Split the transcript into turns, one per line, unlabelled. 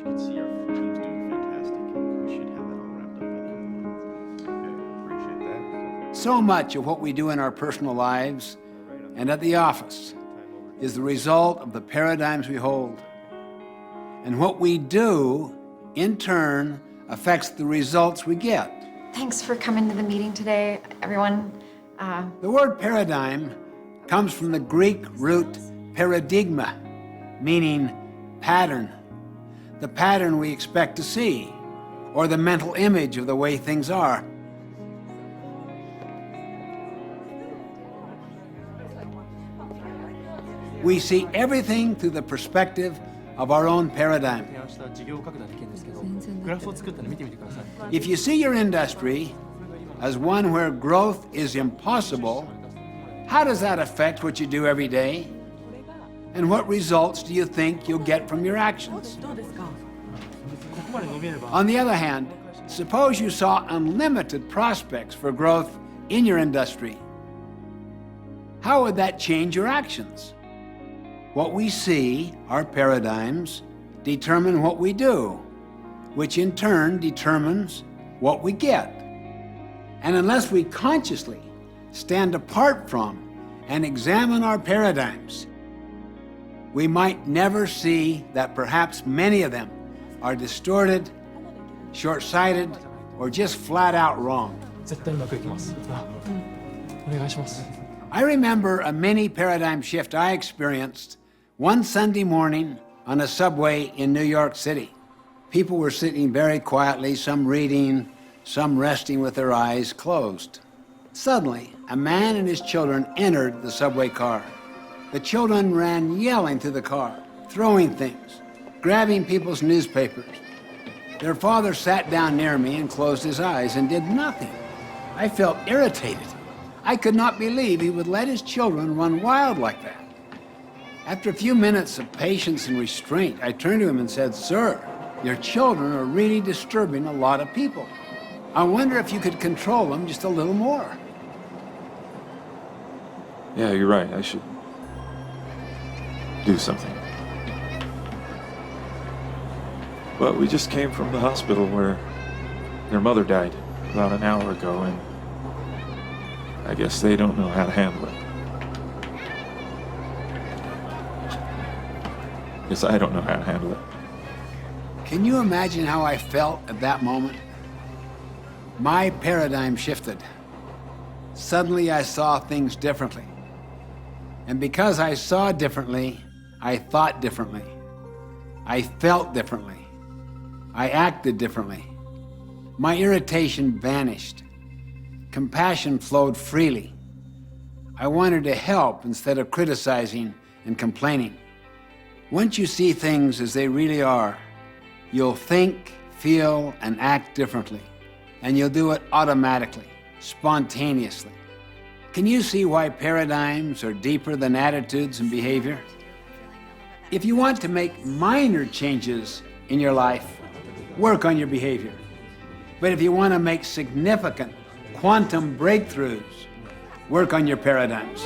can see our team's doing fantastic. We should have that all wrapped up by the end of the month.
Okay, appreciate that.
So much of what we do in our personal lives and at the office is the result of the paradigms we hold. And what we do, in turn, affects the results we get.
Thanks for coming to the meeting today, everyone.
The word paradigm comes from the Greek root paradigma, meaning pattern, the pattern we expect to see, or the mental image of the way things are. We see everything through the perspective of our own paradigm.
提案した事業拡大の件ですけど、グラフを作ったので見てみてください。
If you see your industry as one where growth is impossible, how does that affect what you do every day? And what results do you think you'll get from your actions?
ここまで伸びれば、
On the other hand, suppose you saw unlimited prospects for growth in your industry. How would that change your actions? What we see, our paradigms, determine what we do, which in turn determines what we get. And unless we consciously stand apart from and examine our paradigms, we might never see that perhaps many of them are distorted, short-sighted, or just flat out wrong.
絶対うまくいきます。お願いします。
I remember a mini paradigm shift I experienced one Sunday morning on a subway in New York City. People were sitting very quietly, some reading, some resting with their eyes closed. Suddenly, a man and his children entered the subway car. The children ran yelling through the car, throwing things, grabbing people's newspapers. Their father sat down near me and closed his eyes and did nothing. I felt irritated. I could not believe he would let his children run wild like that. After a few minutes of patience and restraint, I turned to him and said, "Sir, your children are really disturbing a lot of people. I wonder if you could control them just a little more."
Yeah, you're right. I should do something. But we just came from the hospital where their mother died about an hour ago, and I guess they don't know how to handle it. Guess I don't know how to handle it.
Can you imagine how I felt at that moment? My paradigm shifted. Suddenly I saw things differently. And because I saw differently, I thought differently. I felt differently. I acted differently. My irritation vanished. Compassion flowed freely. I wanted to help instead of criticizing and complaining. Once you see things as they really are, you'll think, feel, and act differently. And you'll do it automatically, spontaneously. Can you see why paradigms are deeper than attitudes and behavior? If you want to make minor changes in your life, work on your behavior. But if you want to make significant quantum breakthroughs, work on your paradigms.